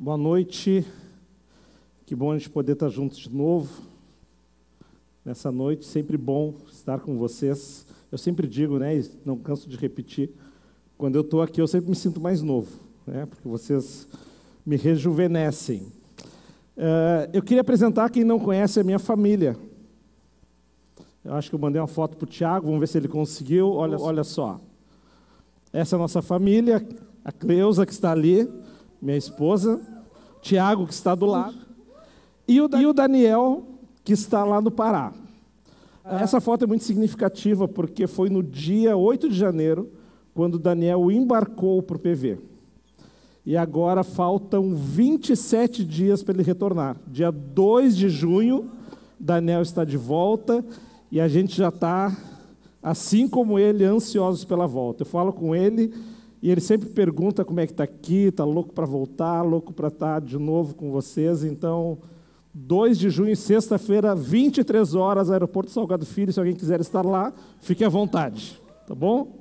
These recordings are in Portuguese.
Boa noite, que bom a gente poder estar juntos de novo, nessa noite, sempre bom estar com vocês. Eu sempre digo, né, e não canso de repetir, quando eu estou aqui eu sempre me sinto mais novo, né, porque vocês me rejuvenescem. Eu queria apresentar quem não conhece a minha família. Eu acho que eu mandei uma foto para o Tiago, vamos ver se ele conseguiu. Olha só, essa é a nossa família, a Cleusa que está ali, minha esposa, Tiago que está do lado, e o Daniel que está lá no Pará. Essa foto é muito significativa porque foi no dia 8 de janeiro, quando o Daniel embarcou para o PV. E agora faltam 27 dias para ele retornar. Dia 2 de junho, Daniel está de volta e a gente já está, assim como ele, ansiosos pela volta. Eu falo com ele e ele sempre pergunta como é que está aqui, está louco para voltar, louco para estar de novo com vocês. Então, 2 de junho, sexta-feira, 23 horas, Aeroporto Salgado Filho. Se alguém quiser estar lá, fique à vontade, tá bom?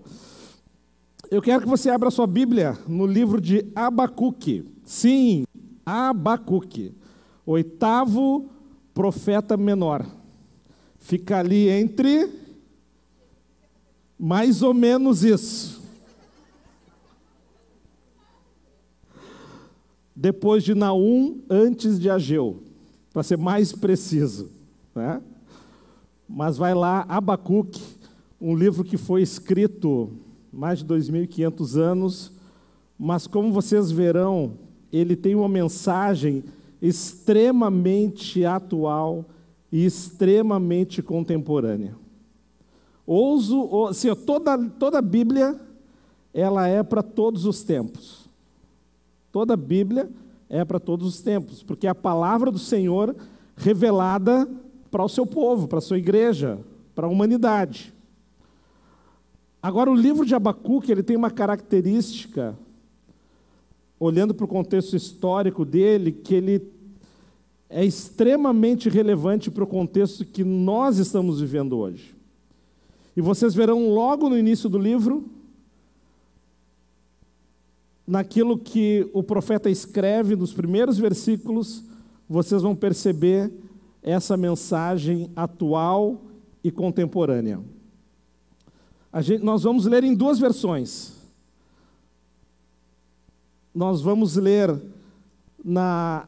Eu quero que você abra sua Bíblia no livro de Abacuque. Sim, Abacuque, 8º profeta menor. Fica ali entre mais ou menos isso. Depois de Naum, antes de Ageu, para ser mais preciso, né? Mas vai lá, Abacuque, um livro que foi escrito mais de 2.500 anos, mas como vocês verão, ele tem uma mensagem extremamente atual e extremamente contemporânea. Assim, toda a Bíblia, ela é para todos os tempos. Toda a Bíblia é para todos os tempos, porque é a palavra do Senhor revelada para o seu povo, para a sua igreja, para a humanidade. Agora, o livro de Abacuque, ele tem uma característica, olhando para o contexto histórico dele, que ele é extremamente relevante para o contexto que nós estamos vivendo hoje. E vocês verão logo no início do livro, naquilo que o profeta escreve, nos primeiros versículos, vocês vão perceber essa mensagem atual e contemporânea. Nós vamos ler em duas versões. Nós vamos ler na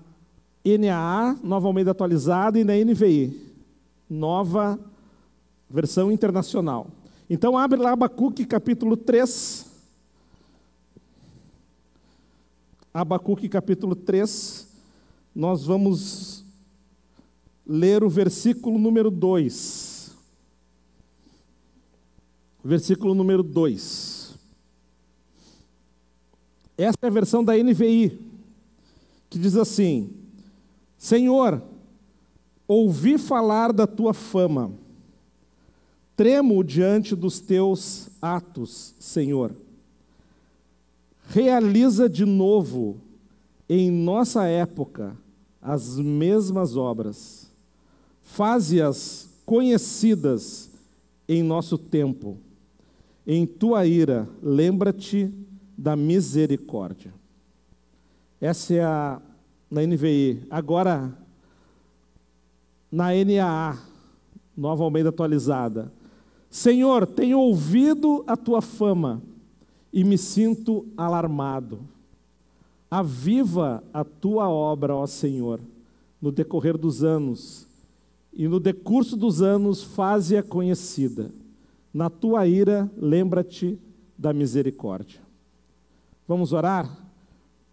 NAA, Nova Almeida Atualizada, e na NVI, Nova Versão Internacional. Então, abre lá Abacuque, capítulo 3. Abacuque, capítulo 3. Nós vamos ler o versículo número 2. Versículo número 2. Essa é a versão da NVI, que diz assim: Senhor, ouvi falar da tua fama, tremo diante dos teus atos, Senhor. Realiza de novo em nossa época as mesmas obras, faze-as conhecidas em nosso tempo. Em tua ira, lembra-te da misericórdia. Essa é na NVI. Agora, na NAA, Nova Almeida Atualizada. Senhor, tenho ouvido a tua fama e me sinto alarmado. Aviva a tua obra, ó Senhor, no decorrer dos anos, e no decurso dos anos faze-a conhecida. Na tua ira, lembra-te da misericórdia. Vamos orar?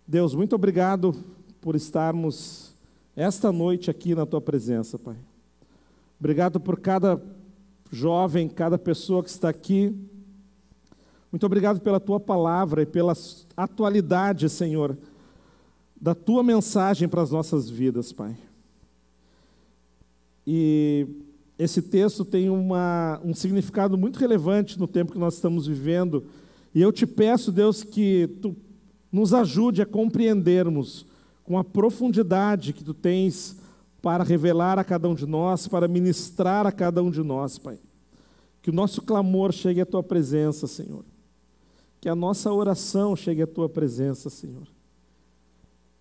Deus, muito obrigado por estarmos esta noite aqui na tua presença, Pai. Obrigado por cada jovem, cada pessoa que está aqui. Muito obrigado pela tua palavra e pela atualidade, Senhor, da tua mensagem para as nossas vidas, Pai. E esse texto tem um significado muito relevante no tempo que nós estamos vivendo. E eu te peço, Deus, que tu nos ajude a compreendermos com a profundidade que tu tens para revelar a cada um de nós, para ministrar a cada um de nós, Pai. Que o nosso clamor chegue à tua presença, Senhor. Que a nossa oração chegue à tua presença, Senhor.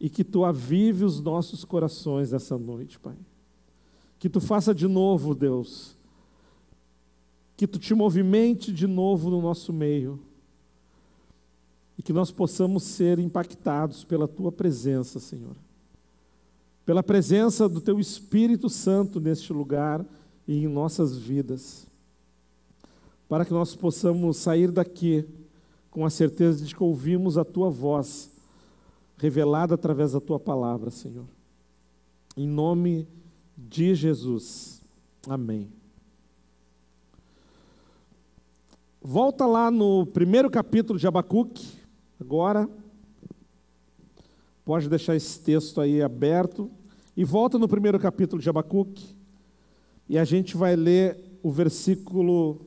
e que Tu avive os nossos corações essa noite, Pai. Que Tu faça de novo, Deus, que Tu te movimente de novo no nosso meio, e que nós possamos ser impactados pela Tua presença, Senhor, pela presença do Teu Espírito Santo neste lugar e em nossas vidas, para que nós possamos sair daqui com a certeza de que ouvimos a Tua voz, revelada através da Tua palavra, Senhor. Em nome de Jesus. Amém. Volta lá no primeiro capítulo de Abacuque, agora. Pode deixar esse texto aí aberto. E volta no primeiro capítulo de Abacuque. E a gente vai ler o versículo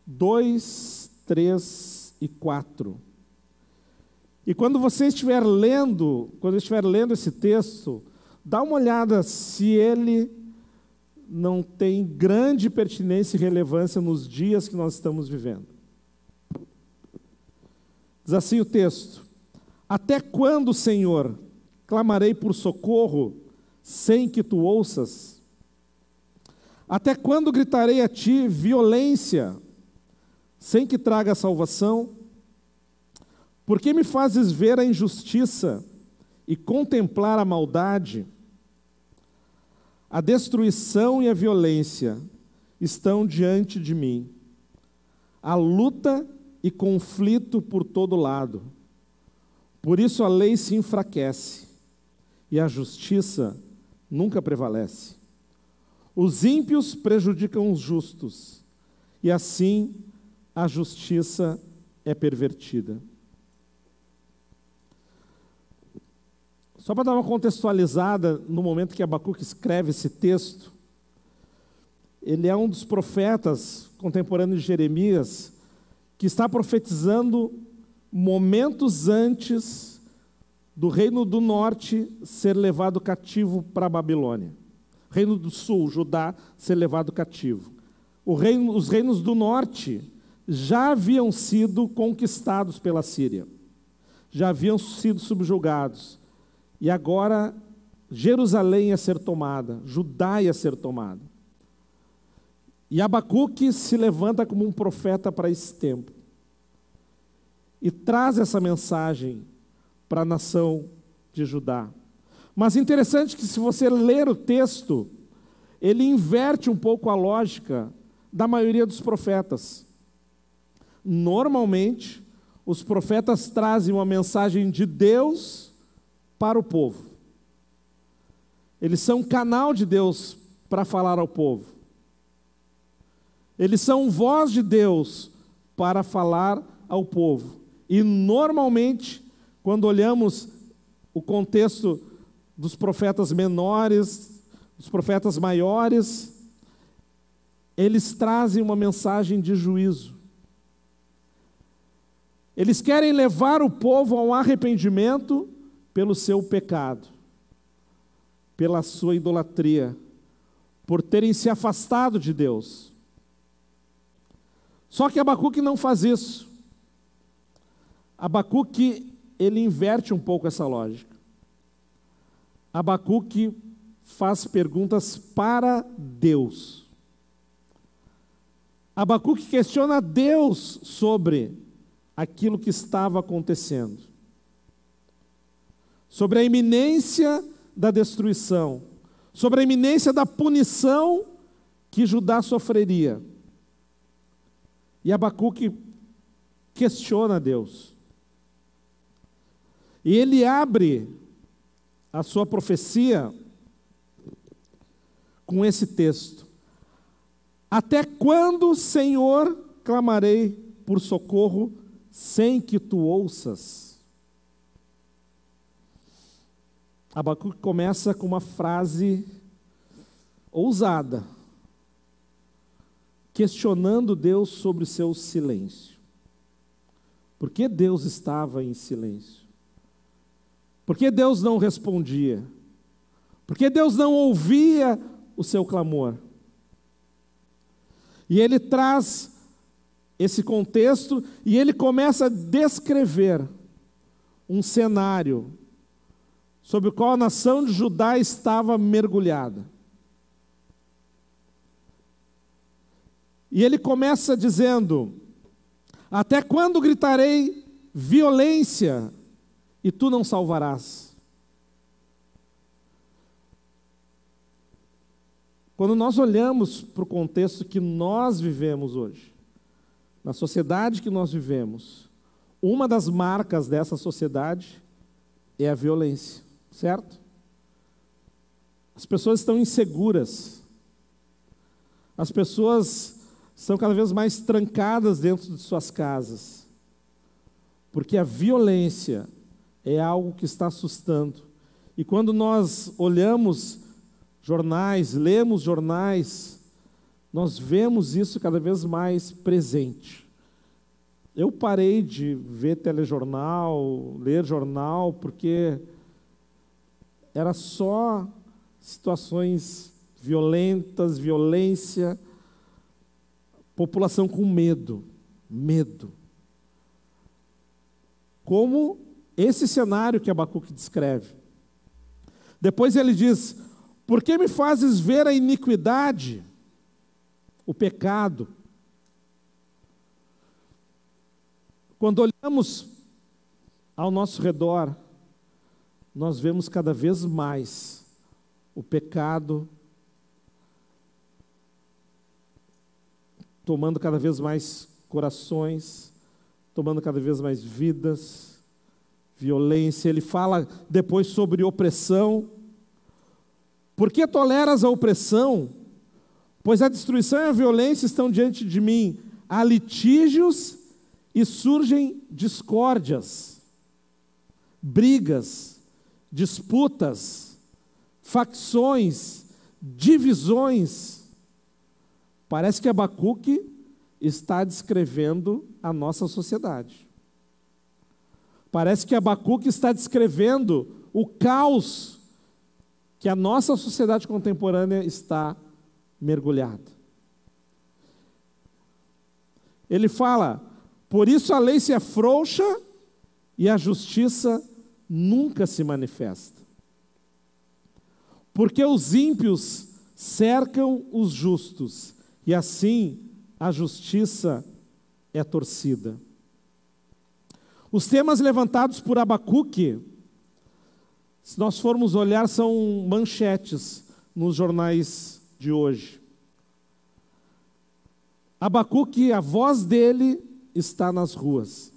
2, 3 e 4. E quando você estiver lendo, esse texto, dá uma olhada se ele não tem grande pertinência e relevância nos dias que nós estamos vivendo. Diz assim o texto: até quando, Senhor, clamarei por socorro sem que Tu ouças? Até quando gritarei a Ti violência sem que traga salvação? Por que me fazes ver a injustiça e contemplar a maldade? A destruição e a violência estão diante de mim. Há luta e conflito por todo lado. Por isso a lei se enfraquece e a justiça nunca prevalece. Os ímpios prejudicam os justos e assim a justiça é pervertida. Só para dar uma contextualizada, no momento que Abacuque escreve esse texto, ele é um dos profetas contemporâneos de Jeremias que está profetizando momentos antes do reino do norte ser levado cativo para a Babilônia. O reino do sul, Judá, ser levado cativo. Os reinos do norte já haviam sido conquistados pela Síria, já haviam sido subjugados. E agora Jerusalém ia ser tomada, Judá ia ser tomada. E Abacuque se levanta como um profeta para esse tempo. E traz essa mensagem para a nação de Judá. Mas interessante que se você ler o texto, ele inverte um pouco a lógica da maioria dos profetas. Normalmente, os profetas trazem uma mensagem de Deus para o povo. Eles são um canal de Deus para falar ao povo. Eles são voz de Deus para falar ao povo. E normalmente, quando olhamos o contexto dos profetas menores, dos profetas maiores, eles trazem uma mensagem de juízo. Eles querem levar o povo a um arrependimento pelo seu pecado, pela sua idolatria, por terem se afastado de Deus. Só que Abacuque não faz isso. Abacuque, ele inverte um pouco essa lógica. Abacuque faz perguntas para Deus. Abacuque questiona Deus sobre aquilo que estava acontecendo, sobre a iminência da destruição, sobre a iminência da punição que Judá sofreria. E Abacuque questiona Deus. E ele abre a sua profecia com esse texto: até quando, Senhor, clamarei por socorro sem que Tu ouças? Abacuque começa com uma frase ousada, questionando Deus sobre o seu silêncio. Por que Deus estava em silêncio? Por que Deus não respondia? Por que Deus não ouvia o seu clamor? E ele traz esse contexto e ele começa a descrever um cenário sobre o qual a nação de Judá estava mergulhada. E ele começa dizendo: até quando gritarei violência e tu não salvarás? Quando nós olhamos para o contexto que nós vivemos hoje, na sociedade que nós vivemos, uma das marcas dessa sociedade é a violência, certo? As pessoas estão inseguras, as pessoas estão cada vez mais trancadas dentro de suas casas, porque a violência é algo que está assustando. E quando nós olhamos jornais, lemos jornais, nós vemos isso cada vez mais presente. Eu parei de ver telejornal, ler jornal, porque era só situações violentas, violência, população com medo. Como esse cenário que Abacuque descreve. Depois ele diz: por que me fazes ver a iniquidade, o pecado? Quando olhamos ao nosso redor, nós vemos cada vez mais o pecado tomando cada vez mais corações, tomando cada vez mais vidas, violência. Ele fala depois sobre opressão. Por que toleras a opressão? Pois a destruição e a violência estão diante de mim. Há litígios e surgem discórdias, brigas, disputas, facções, divisões. Parece que Abacuque está descrevendo a nossa sociedade. Parece que Abacuque está descrevendo o caos que a nossa sociedade contemporânea está mergulhada. Ele fala: por isso a lei se afrouxa e a justiça nunca se manifesta. Porque os ímpios cercam os justos, e assim a justiça é torcida. Os temas levantados por Abacuque, se nós formos olhar, são manchetes nos jornais de hoje. Abacuque, a voz dele está nas ruas.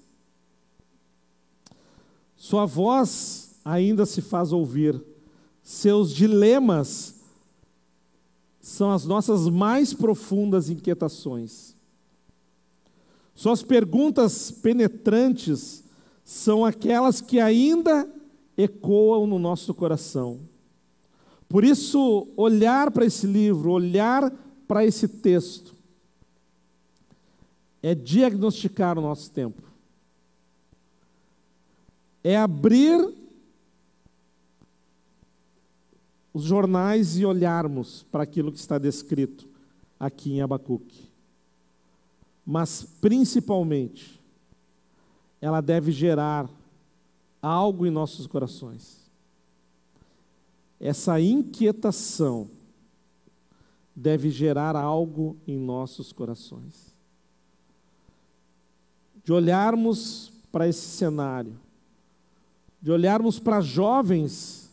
Sua voz ainda se faz ouvir. Seus dilemas são as nossas mais profundas inquietações. Suas perguntas penetrantes são aquelas que ainda ecoam no nosso coração. Por isso, olhar para esse livro, olhar para esse texto, é diagnosticar o nosso tempo. É abrir os jornais e olharmos para aquilo que está descrito aqui em Abacuque. Mas, principalmente, ela deve gerar algo em nossos corações. Essa inquietação deve gerar algo em nossos corações. De olharmos para esse cenário, de olharmos para jovens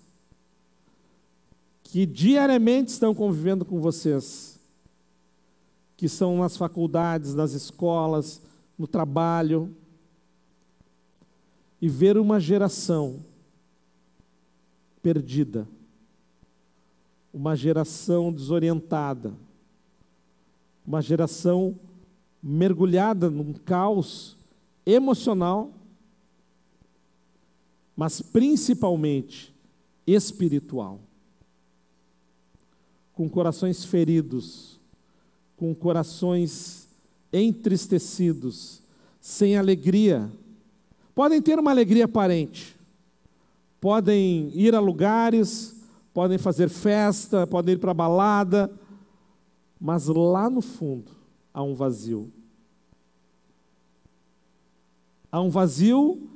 que diariamente estão convivendo com vocês, que são nas faculdades, nas escolas, no trabalho, e ver uma geração perdida, uma geração desorientada, uma geração mergulhada num caos emocional, mas principalmente espiritual, com corações feridos, com corações entristecidos, sem alegria. Podem ter uma alegria aparente, podem ir a lugares, podem fazer festa, podem ir para a balada, mas lá no fundo há um vazio. Há um vazio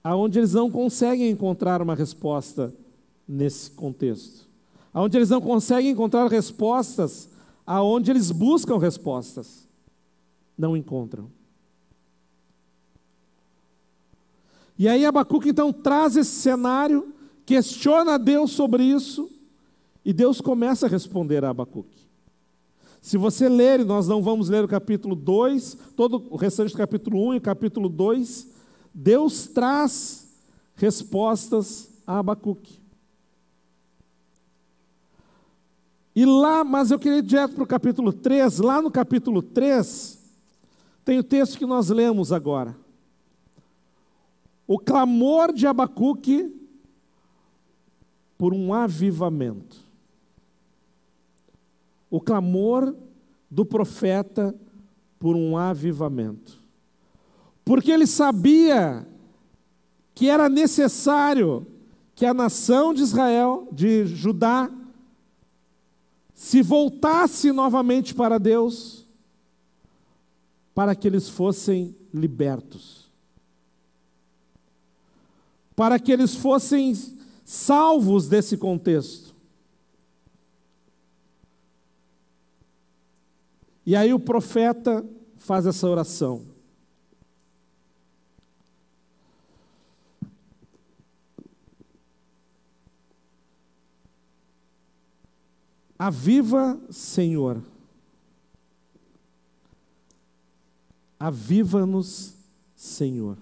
aonde eles não conseguem encontrar uma resposta nesse contexto, aonde eles não conseguem encontrar respostas, aonde eles buscam respostas, não encontram. E aí Abacuque então traz esse cenário, questiona a Deus sobre isso, e Deus começa a responder a Abacuque. Se você ler, e nós não vamos ler o capítulo 2, todo o restante do capítulo 1 e o capítulo 2, Deus traz respostas a Abacuque. E lá, mas eu queria ir direto para o capítulo 3, lá no capítulo 3, tem o texto que nós lemos agora. O clamor de Abacuque por um avivamento. O clamor do profeta por um avivamento. Porque ele sabia que era necessário que a nação de Israel, de Judá, se voltasse novamente para Deus, para que eles fossem libertos, para que eles fossem salvos desse contexto. E aí o profeta faz essa oração. Aviva, Senhor. Aviva-nos, Senhor.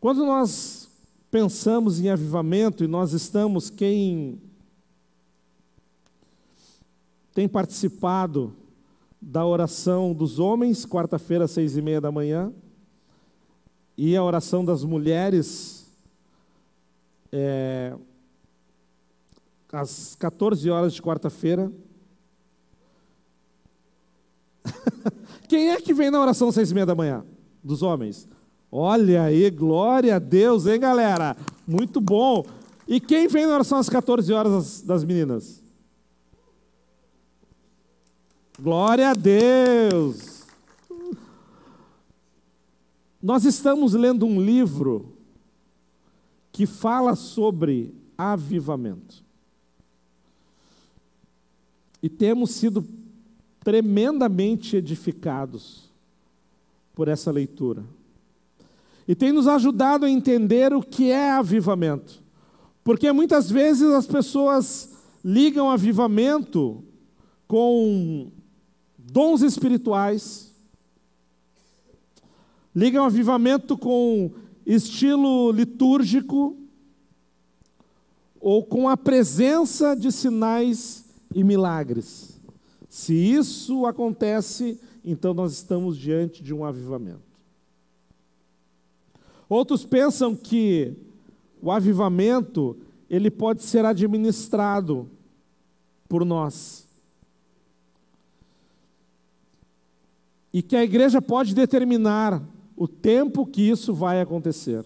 Quando nós pensamos em avivamento, e nós estamos, quem tem participado da oração dos homens, quarta-feira, 6:30 da manhã, e a oração das mulheres, às 14 horas de quarta-feira. Quem é que vem na oração 6:30 da manhã? Dos homens. Olha aí, glória a Deus, hein, galera? Muito bom. E quem vem na oração às 14 horas das meninas? Glória a Deus. Nós estamos lendo um livro que fala sobre avivamento. E temos sido tremendamente edificados por essa leitura. E tem nos ajudado a entender o que é avivamento. Porque muitas vezes as pessoas ligam avivamento com dons espirituais, ligam avivamento com estilo litúrgico, ou com a presença de sinais e milagres. Se isso acontece, então nós estamos diante de um avivamento. Outros pensam que o avivamento, ele pode ser administrado por nós. E que a igreja pode determinar o tempo que isso vai acontecer.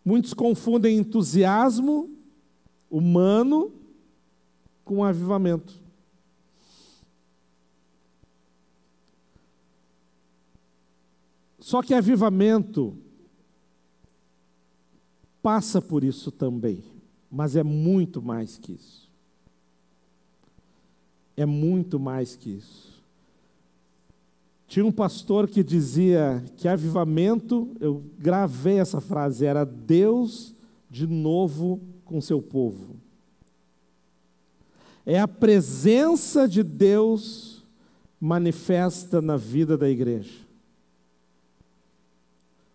Muitos confundem entusiasmo humano com avivamento. Só que avivamento passa por isso também, mas é muito mais que isso. É muito mais que isso. Tinha um pastor que dizia que avivamento, eu gravei essa frase, era Deus de novo com seu povo. É a presença de Deus manifesta na vida da igreja,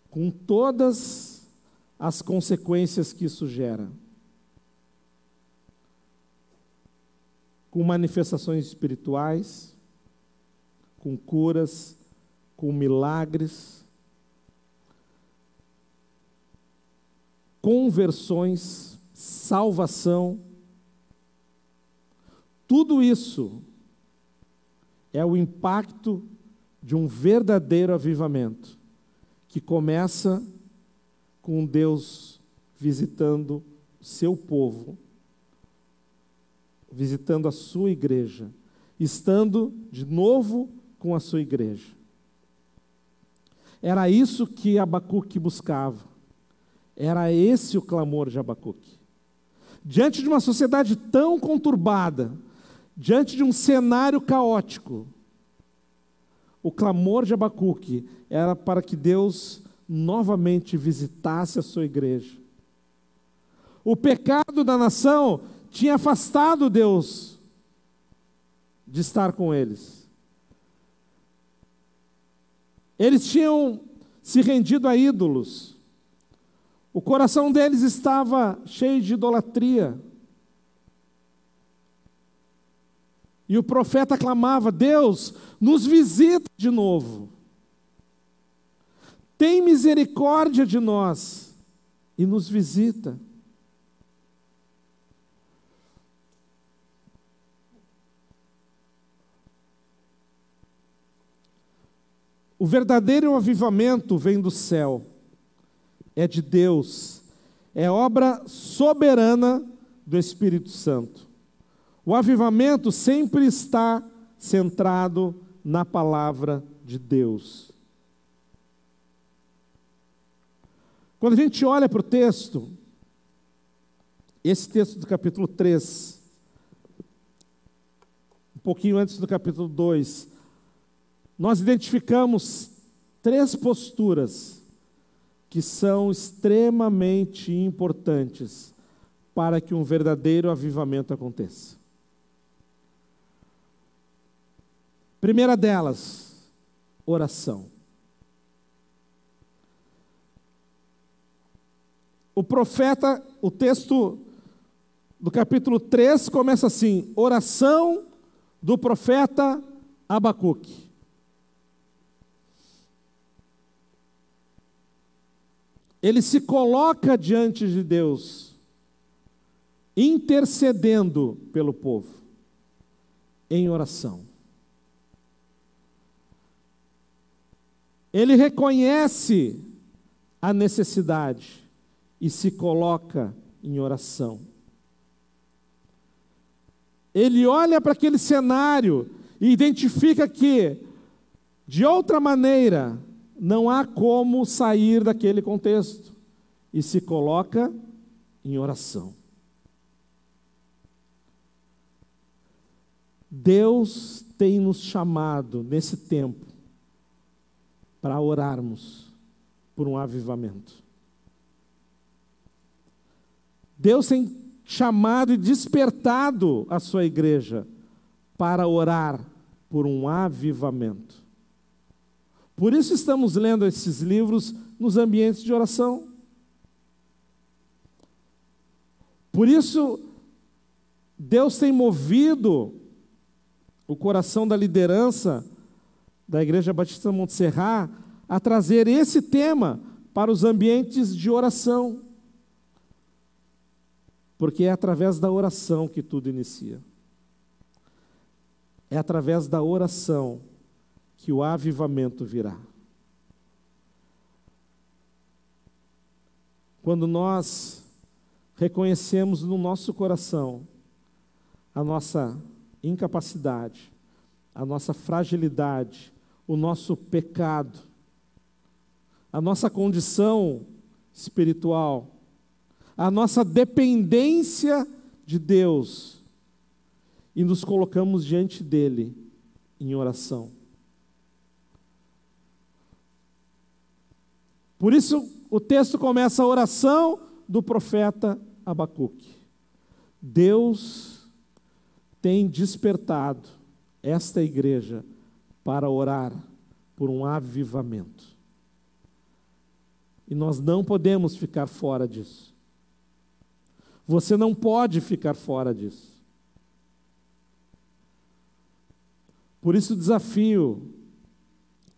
com todas as consequências que isso gera. Com manifestações espirituais, com curas, com milagres, conversões, salvação. Tudo isso é o impacto de um verdadeiro avivamento, que começa com Deus visitando o seu povo, visitando a sua igreja, estando de novo com a sua igreja. Era isso que Abacuque buscava. Era esse o clamor de Abacuque. Diante de uma sociedade tão conturbada, diante de um cenário caótico, o clamor de Abacuque era para que Deus novamente visitasse a sua igreja. O pecado da nação tinha afastado Deus de estar com eles. Eles tinham se rendido a ídolos. O coração deles estava cheio de idolatria. E o profeta clamava: Deus, nos visita de novo. Tem misericórdia de nós e nos visita. O verdadeiro avivamento vem do céu, é de Deus, é obra soberana do Espírito Santo. O avivamento sempre está centrado na palavra de Deus. Quando a gente olha para o texto, esse texto do capítulo 3, um pouquinho antes do capítulo 2, nós identificamos 3 posturas que são extremamente importantes para que um verdadeiro avivamento aconteça. Primeira delas, oração. O profeta, o texto do capítulo 3 começa assim: oração do profeta Abacuque. Ele se coloca diante de Deus, intercedendo pelo povo, em oração. Ele reconhece a necessidade e se coloca em oração. Ele olha para aquele cenário e identifica que, de outra maneira, não há como sair daquele contexto, e se coloca em oração. Deus tem nos chamado nesse tempo para orarmos por um avivamento. Deus tem chamado e despertado a sua igreja para orar por um avivamento. Por isso estamos lendo esses livros nos ambientes de oração. Por isso, Deus tem movido o coração da liderança da Igreja Batista Montserrat a trazer esse tema para os ambientes de oração. Porque é através da oração que tudo inicia. É através da oração que o avivamento virá. Quando nós reconhecemos no nosso coração a nossa incapacidade, a nossa fragilidade, o nosso pecado, a nossa condição espiritual, a nossa dependência de Deus, e nos colocamos diante dele em oração. Por isso o texto começa a oração do profeta Abacuque. Deus tem despertado esta igreja para orar por um avivamento. E nós não podemos ficar fora disso. Você não pode ficar fora disso. Por isso o desafio,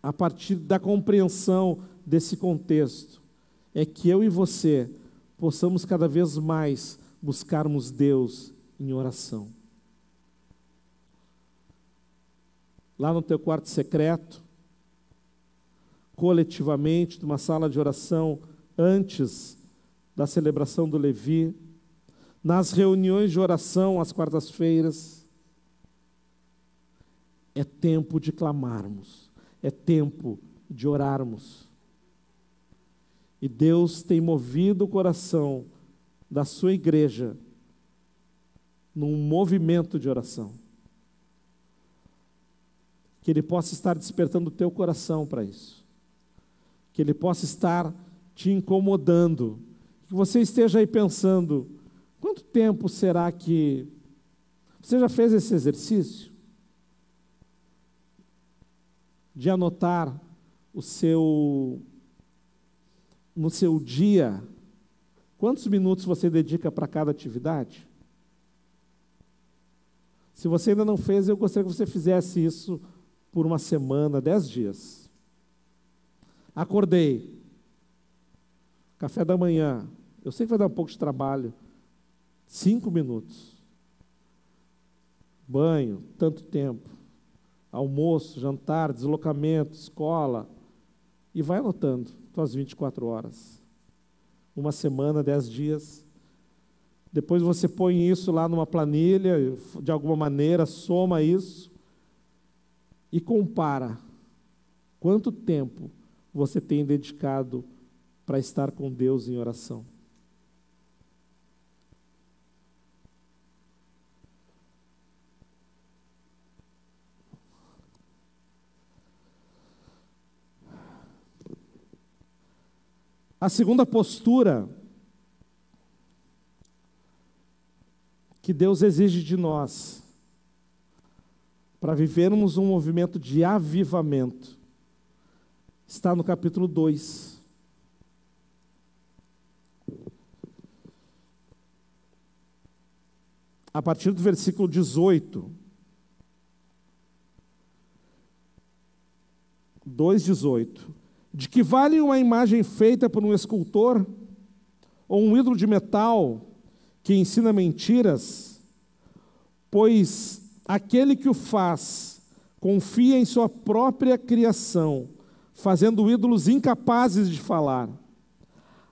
a partir da compreensão desse contexto, é que eu e você possamos cada vez mais buscarmos Deus em oração. Lá no teu quarto secreto, coletivamente, numa sala de oração, antes da celebração do Levi, nas reuniões de oração às quartas-feiras, É tempo de clamarmos, é tempo de orarmos. E Deus tem movido o coração da sua igreja num movimento de oração. Que Ele possa estar despertando o teu coração para isso. Que Ele possa estar te incomodando. Que você esteja aí pensando, quanto tempo será que... Você já fez esse exercício? De anotar no seu dia, quantos minutos você dedica para cada atividade? Se você ainda não fez, eu gostaria que você fizesse isso por uma semana, 10 dias. Acordei. Café da manhã. Eu sei que vai dar um pouco de trabalho. 5 minutos. Banho, tanto tempo. Almoço, jantar, deslocamento, escola. E vai anotando suas 24 horas. Uma semana, 10 dias. Depois você põe isso lá numa planilha, de alguma maneira, soma isso e compara quanto tempo você tem dedicado para estar com Deus em oração. A segunda postura que Deus exige de nós para vivermos um movimento de avivamento está no capítulo 2. A partir do versículo 18. 2:18. De que vale uma imagem feita por um escultor ou um ídolo de metal que ensina mentiras? Pois aquele que o faz confia em sua própria criação, fazendo ídolos incapazes de falar.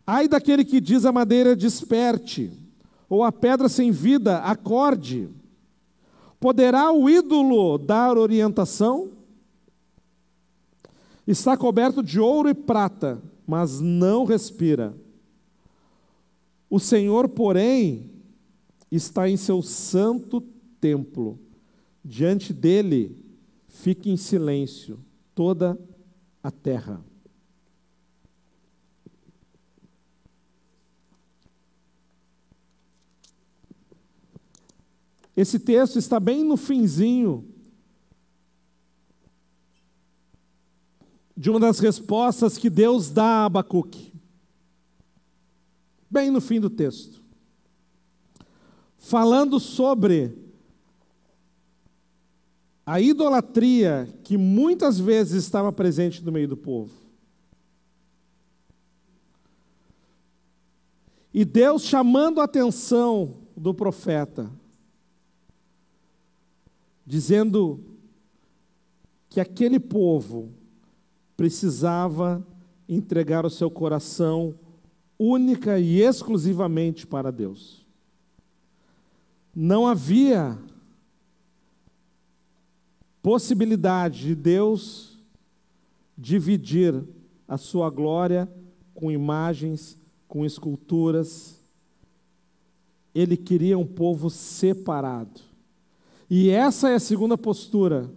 Ai daquele que diz a madeira desperte, ou a pedra sem vida acorde. Poderá o ídolo dar orientação? Está coberto de ouro e prata, mas não respira. O Senhor, porém, está em seu santo templo. Diante dele, fique em silêncio toda a terra. Esse texto está bem no finzinho de uma das respostas que Deus dá a Abacuque. Bem no fim do texto. Falando sobre a idolatria que muitas vezes estava presente no meio do povo. E Deus chamando a atenção do profeta, dizendo que aquele povo precisava entregar o seu coração única e exclusivamente para Deus. Não havia possibilidade de Deus dividir a sua glória com imagens, com esculturas. Ele queria um povo separado. E essa é a segunda postura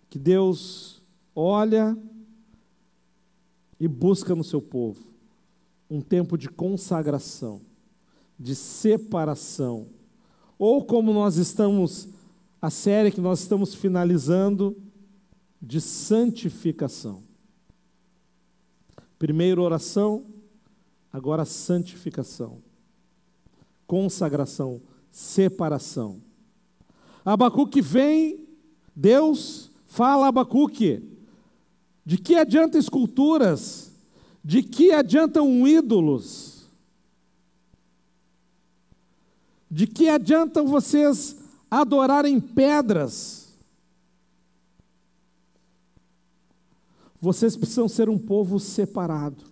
que Deus olha e busca no seu povo. Um tempo de consagração, de separação. Ou como nós estamos, a série que nós estamos finalizando, de santificação. Primeiro oração, agora santificação. Consagração, separação. Abacuque vem, Deus fala a Abacuque, de que adianta esculturas? De que adiantam ídolos? De que adiantam vocês adorarem pedras? Vocês precisam ser um povo separado.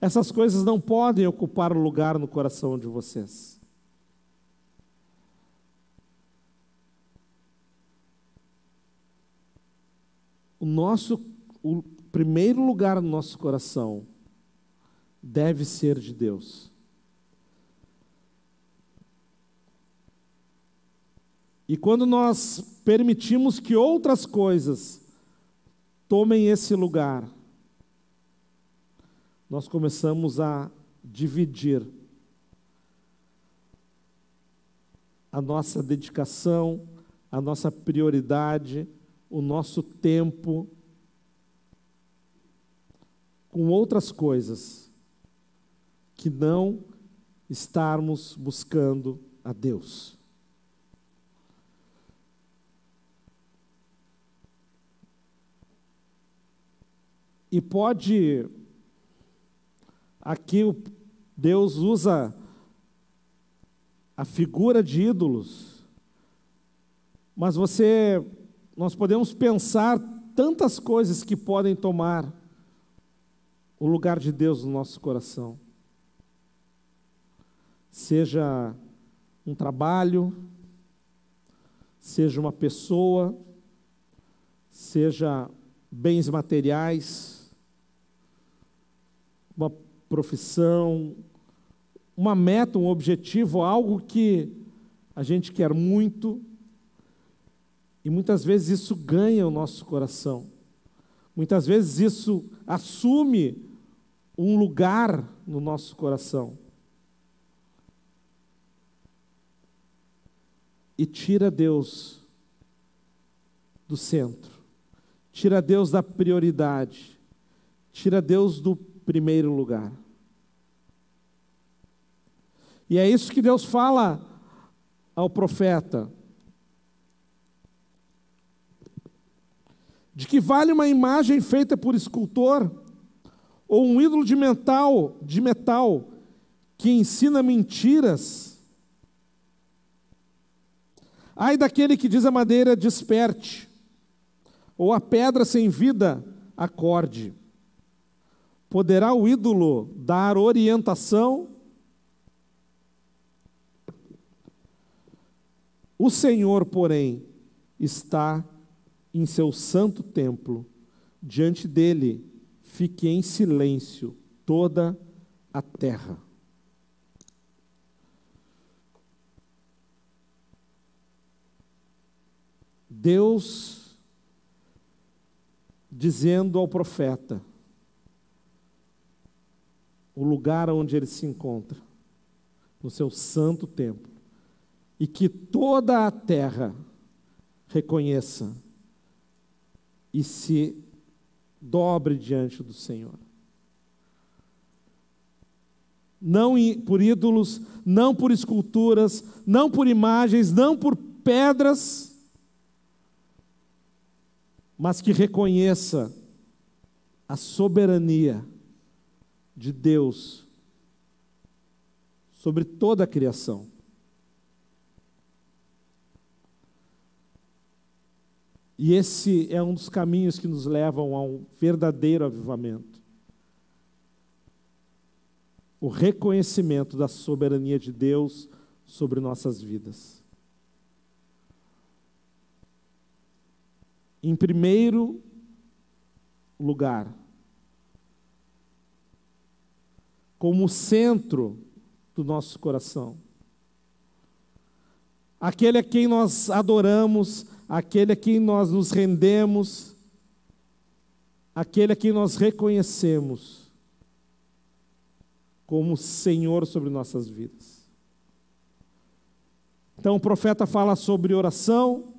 Essas coisas não podem ocupar o lugar no coração de vocês. o primeiro lugar no nosso coração deve ser de Deus. E quando nós permitimos que outras coisas tomem esse lugar, nós começamos a dividir a nossa dedicação, a nossa prioridade, o nosso tempo com outras coisas que não estarmos buscando a Deus. E pode, aqui Deus usa a figura de ídolos, mas nós podemos pensar tantas coisas que podem tomar o lugar de Deus no nosso coração. Seja um trabalho, seja uma pessoa, seja bens materiais, uma profissão, uma meta, um objetivo, algo que a gente quer muito, e muitas vezes isso ganha o nosso coração. Muitas vezes isso assume um lugar no nosso coração. E tira Deus do centro, tira Deus da prioridade, tira Deus do primeiro lugar. E é isso que Deus fala ao profeta. De que vale uma imagem feita por escultor, ou um ídolo de metal que ensina mentiras? Ai daquele que diz a madeira, desperte, ou a pedra sem vida, acorde. Poderá o ídolo dar orientação? O Senhor, porém, está em seu santo templo, diante dele fique em silêncio toda a terra. Deus dizendo ao profeta o lugar onde ele se encontra, no seu santo templo, e que toda a terra reconheça e se dobre diante do Senhor. Não por ídolos, não por esculturas, não por imagens, não por pedras, mas que reconheça a soberania de Deus sobre toda a criação. E esse é um dos caminhos que nos levam a um verdadeiro avivamento. O reconhecimento da soberania de Deus sobre nossas vidas. Em primeiro lugar, como centro do nosso coração, aquele a quem nós adoramos, aquele a quem nós nos rendemos, aquele a quem nós reconhecemos como Senhor sobre nossas vidas. Então o profeta fala sobre oração,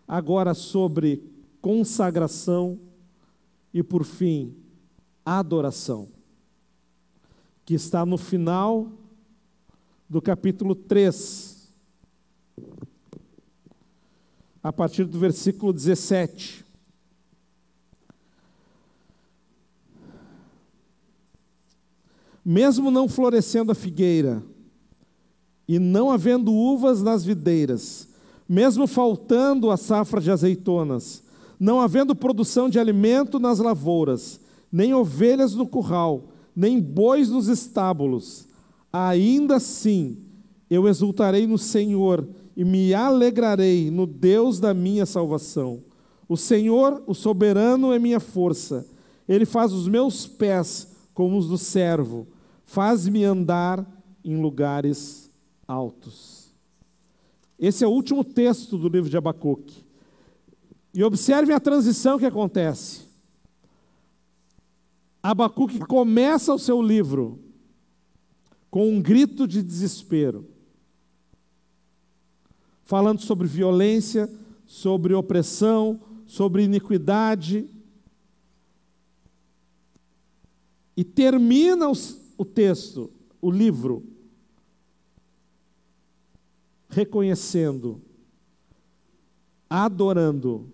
agora sobre consagração e, por fim, adoração, que está no final do capítulo 3, a partir do versículo 17. Mesmo não florescendo a figueira, e não havendo uvas nas videiras, mesmo faltando a safra de azeitonas, não havendo produção de alimento nas lavouras, nem ovelhas no curral, nem bois nos estábulos, ainda assim eu exultarei no Senhor e me alegrarei no Deus da minha salvação. O Senhor, o soberano, é minha força. Ele faz os meus pés como os do servo, faz-me andar em lugares altos. Esse é o último texto do livro de Abacuque. E observem a transição que acontece. Abacuque começa o seu livro com um grito de desespero, falando sobre violência, sobre opressão, sobre iniquidade, e termina o texto, o livro, reconhecendo, adorando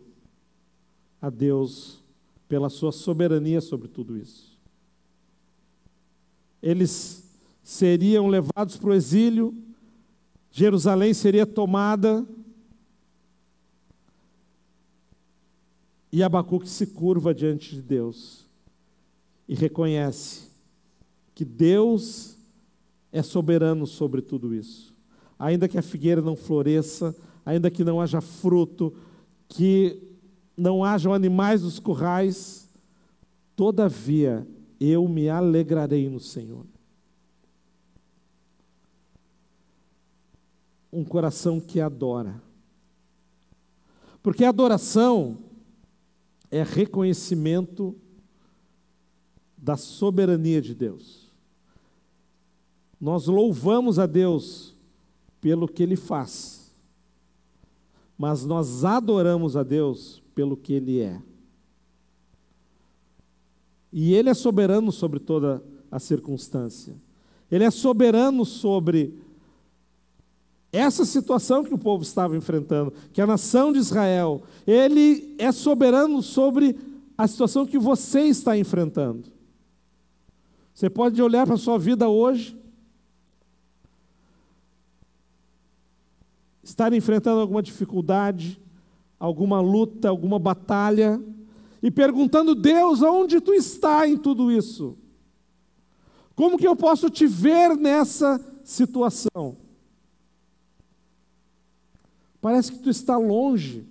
a Deus pela sua soberania sobre tudo isso. Eles seriam levados para o exílio, Jerusalém seria tomada, e Abacuque se curva diante de Deus e reconhece que Deus é soberano sobre tudo isso. Ainda que a figueira não floresça, ainda que não haja fruto, que não hajam animais nos currais, todavia eu me alegrarei no Senhor. Um coração que adora. Porque a adoração é reconhecimento da soberania de Deus. Nós louvamos a Deus pelo que Ele faz, mas nós adoramos a Deus pelo que Ele é. E Ele é soberano sobre toda a circunstância. Ele é soberano sobre essa situação que o povo estava enfrentando, que a nação de Israel. Ele é soberano sobre a situação que você está enfrentando. Você pode olhar para a sua vida hoje, estar enfrentando alguma dificuldade, alguma luta, alguma batalha, e perguntando: Deus, onde tu está em tudo isso? Como que eu posso te ver nessa situação? Parece que tu está longe.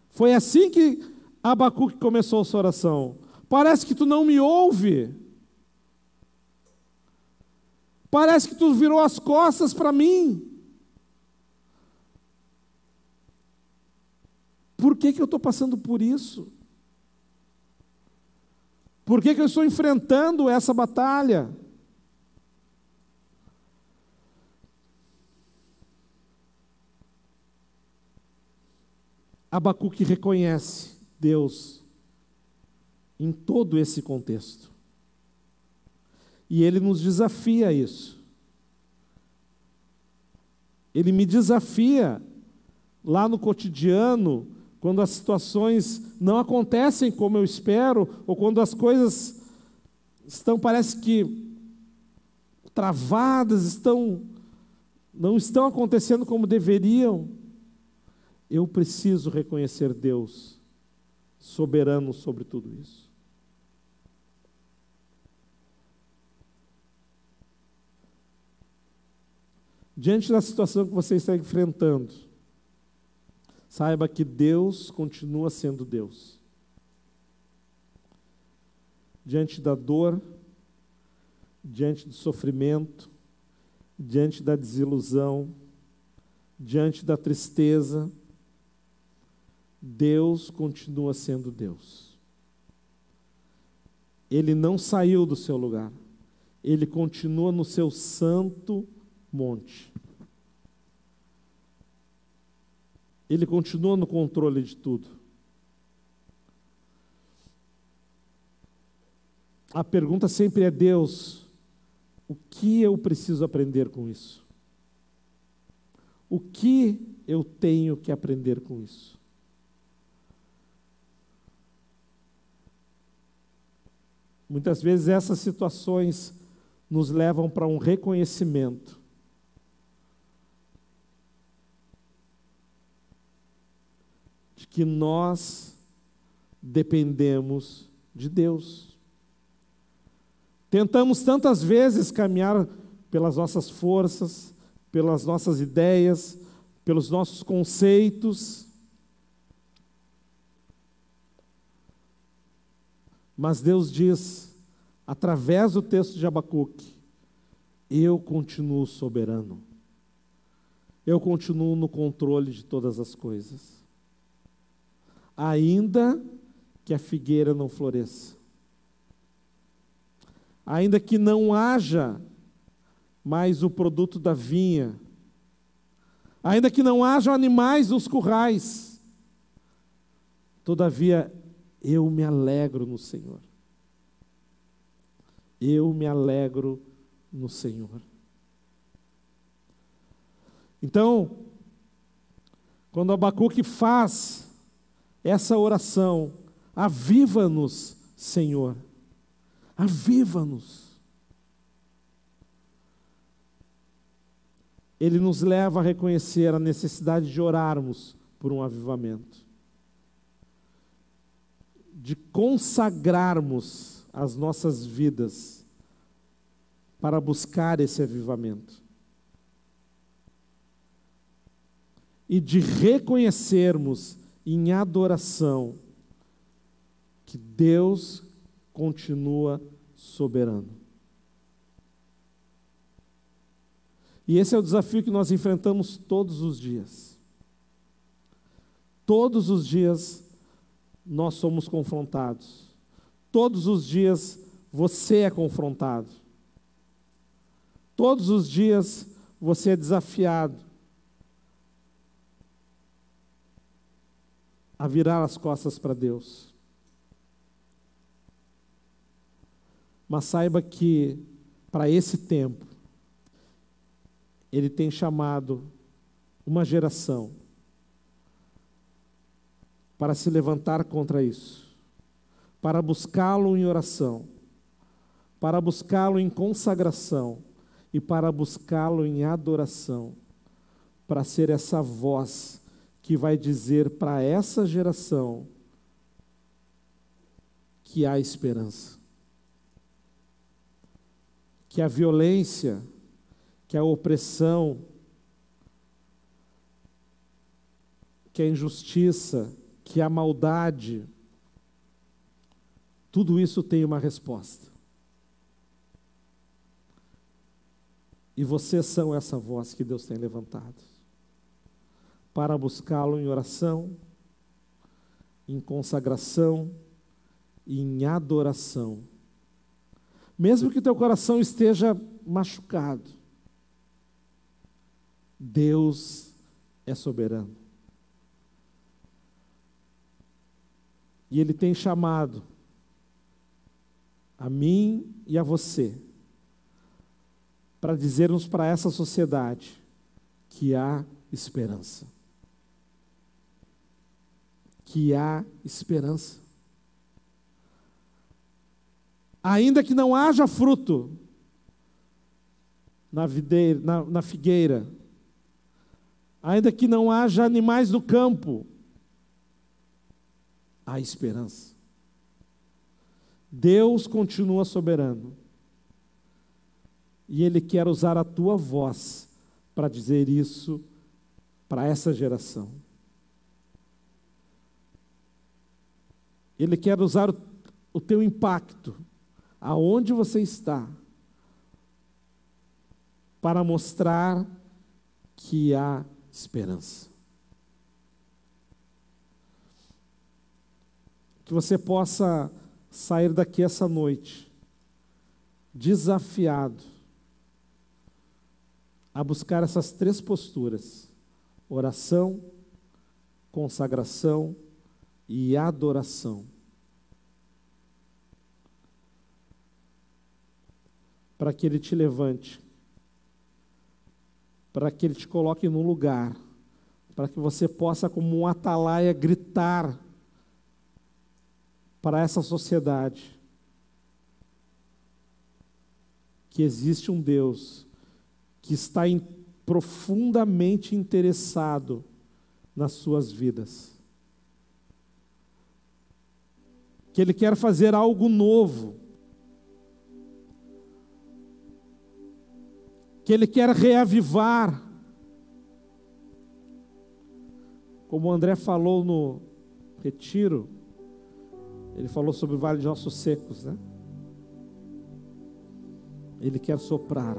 Foi assim que Abacuque começou a sua oração. Parece que tu não me ouve. Parece que tu virou as costas para mim. Por que eu estou passando por isso? Por que eu estou enfrentando essa batalha? Abacuque reconhece Deus em todo esse contexto. E ele nos desafia a isso. Ele me desafia lá no cotidiano, quando as situações não acontecem como eu espero, ou quando as coisas parece que travadas, não estão acontecendo como deveriam. Eu preciso reconhecer Deus soberano sobre tudo isso. Diante da situação que você está enfrentando, saiba que Deus continua sendo Deus. Diante da dor, diante do sofrimento, diante da desilusão, diante da tristeza, Deus continua sendo Deus. Ele não saiu do seu lugar. Ele continua no seu santo monte. Ele continua no controle de tudo. A pergunta sempre é: Deus, o que eu preciso aprender com isso? O que eu tenho que aprender com isso? Muitas vezes essas situações nos levam para um reconhecimento de que nós dependemos de Deus. Tentamos tantas vezes caminhar pelas nossas forças, pelas nossas ideias, pelos nossos conceitos, Mas Deus diz, através do texto de Abacuque, eu continuo soberano. Eu continuo no controle de todas as coisas. Ainda que a figueira não floresça, ainda que não haja mais o produto da vinha, ainda que não haja animais nos currais, todavia eu me alegro no Senhor. Eu me alegro no Senhor. Então, quando Abacuque faz essa oração, aviva-nos, Senhor, aviva-nos. Ele nos leva a reconhecer a necessidade de orarmos por um avivamento, de consagrarmos as nossas vidas para buscar esse avivamento. E de reconhecermos em adoração que Deus continua soberano. E esse é o desafio que nós enfrentamos todos os dias. Todos os dias nós somos confrontados. Todos os dias você é confrontado. Todos os dias você é desafiado a virar as costas para Deus. Mas saiba que, para esse tempo, Ele tem chamado uma geração para se levantar contra isso, para buscá-lo em oração, para buscá-lo em consagração e para buscá-lo em adoração, para ser essa voz que vai dizer para essa geração que há esperança, que a violência, que a opressão, que a injustiça, que a maldade, tudo isso tem uma resposta. E vocês são essa voz que Deus tem levantado para buscá-lo em oração, em consagração e em adoração. Mesmo que teu coração esteja machucado, Deus é soberano. E Ele tem chamado a mim e a você para dizermos para essa sociedade que há esperança. Que há esperança. Ainda que não haja fruto na figueira, ainda que não haja animais no campo, há esperança. Deus continua soberano. E Ele quer usar a tua voz para dizer isso para essa geração. Ele quer usar o teu impacto, aonde você está, para mostrar que há esperança. Que você possa sair daqui essa noite desafiado a buscar essas três posturas: oração, consagração e adoração. Para que Ele te levante, para que Ele te coloque num lugar, para que você possa, como um atalaia, gritar para essa sociedade que existe um Deus que está profundamente interessado nas suas vidas. Que Ele quer fazer algo novo. Que Ele quer reavivar. Como o André falou no retiro, Ele falou sobre o vale de ossos secos, né? Ele quer soprar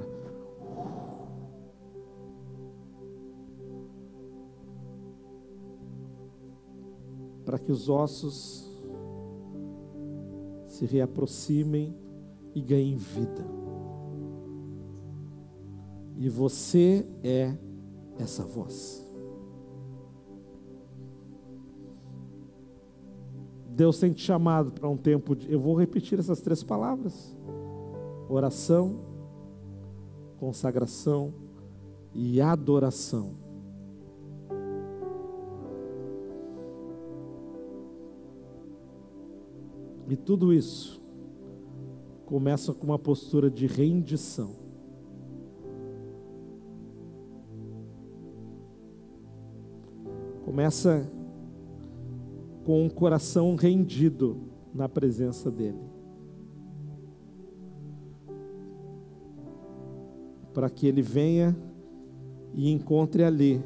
para que os ossos se reaproximem e ganhem vida. E você é essa voz. Deus tem te chamado para um tempo de... Eu vou repetir essas 3 palavras: oração, consagração e adoração. E tudo isso começa com uma postura de rendição. Começa com um coração rendido na presença dEle, para que Ele venha e encontre ali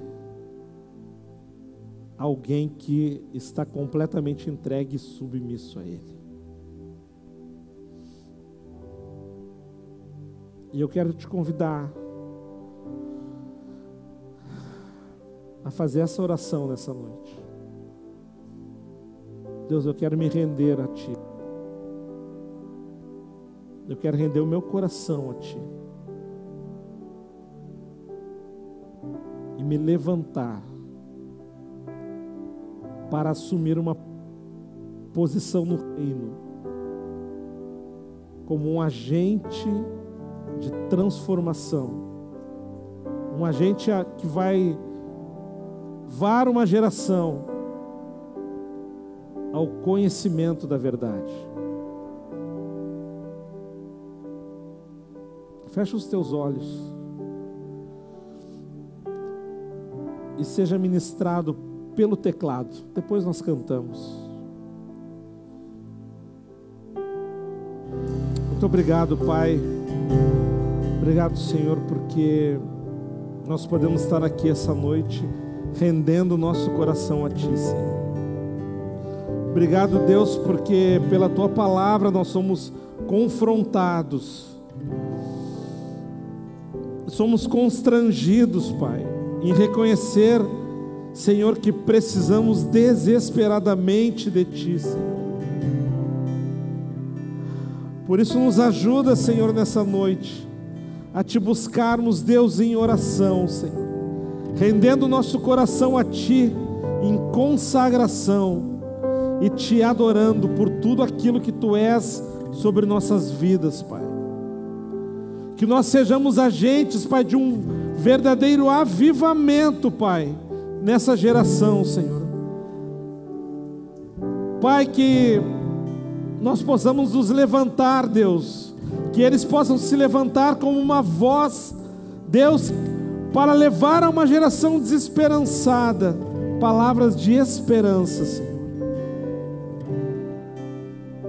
alguém que está completamente entregue e submisso a Ele. E eu quero te convidar a fazer essa oração nessa noite. Deus, eu quero me render a Ti. Eu quero render o meu coração a Ti. E me levantar para assumir uma posição no reino, como um agente de transformação, um agente que vai levar uma geração ao conhecimento da verdade. Fecha os teus olhos e seja ministrado pelo teclado. Depois nós cantamos. Muito obrigado, Pai. Obrigado, Senhor, porque nós podemos estar aqui essa noite rendendo o nosso coração a Ti, Senhor. Obrigado, Deus, porque pela Tua palavra nós somos confrontados, somos constrangidos, Pai, em reconhecer, Senhor, que precisamos desesperadamente de Ti, Senhor. Por isso nos ajuda, Senhor, nessa noite, a Te buscarmos, Deus, em oração, Senhor, rendendo o nosso coração a Ti, em consagração, e Te adorando por tudo aquilo que Tu és sobre nossas vidas, Pai. Que nós sejamos agentes, Pai, de um verdadeiro avivamento, Pai, nessa geração, Senhor. Pai, que nós possamos nos levantar, Deus, que eles possam se levantar como uma voz, Deus, para levar a uma geração desesperançada palavras de esperança, Senhor.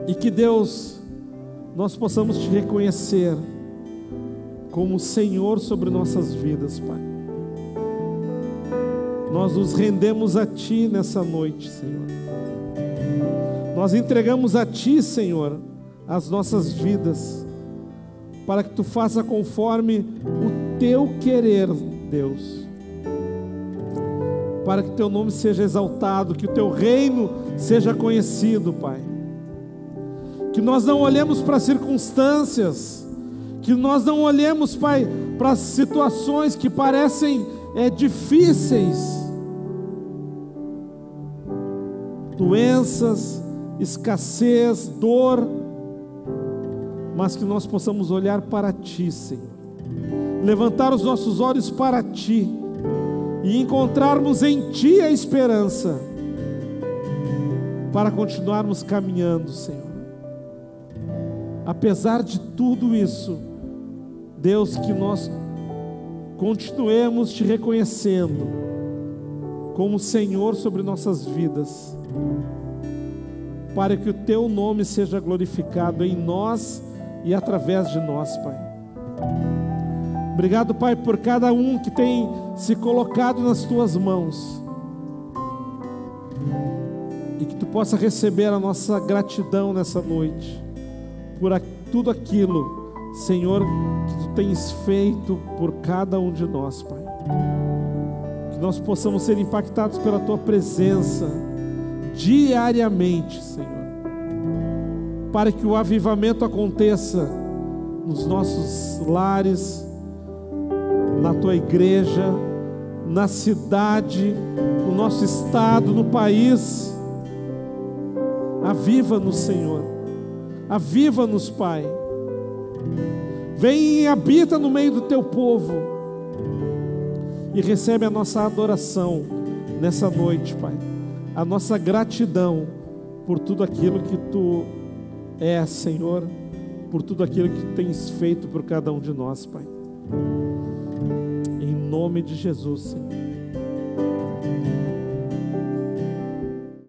E que, Deus, nós possamos Te reconhecer como Senhor sobre nossas vidas, Pai. Nós nos rendemos a Ti nessa noite, Senhor. Nós entregamos a Ti, Senhor, as nossas vidas, para que Tu faça conforme o Teu querer, Deus. Para que Teu nome seja exaltado, que o Teu reino seja conhecido, Pai. Que nós não olhemos para as circunstâncias, que nós não olhemos, Pai, para as situações que parecem difíceis, doenças, escassez, dor, mas que nós possamos olhar para Ti, Senhor, levantar os nossos olhos para Ti e encontrarmos em Ti a esperança para continuarmos caminhando, Senhor. Apesar de tudo isso, Deus, que nós continuemos Te reconhecendo como Senhor sobre nossas vidas, para que o Teu nome seja glorificado em nós e através de nós, Pai. Obrigado, Pai, por cada um que tem se colocado nas Tuas mãos e que Tu possa receber a nossa gratidão nessa noite, por tudo aquilo, Senhor, que Tu tens feito por cada um de nós, Pai. Que nós possamos ser impactados pela Tua presença diariamente, Senhor, para que o avivamento aconteça nos nossos lares, na Tua igreja, na cidade, no nosso estado, no país. Aviva-nos, Senhor, aviva-nos, Pai. Vem e habita no meio do Teu povo e recebe a nossa adoração nessa noite, Pai, a nossa gratidão por tudo aquilo que Tu és, Senhor, por tudo aquilo que tens feito por cada um de nós, Pai. Em nome de Jesus, Senhor.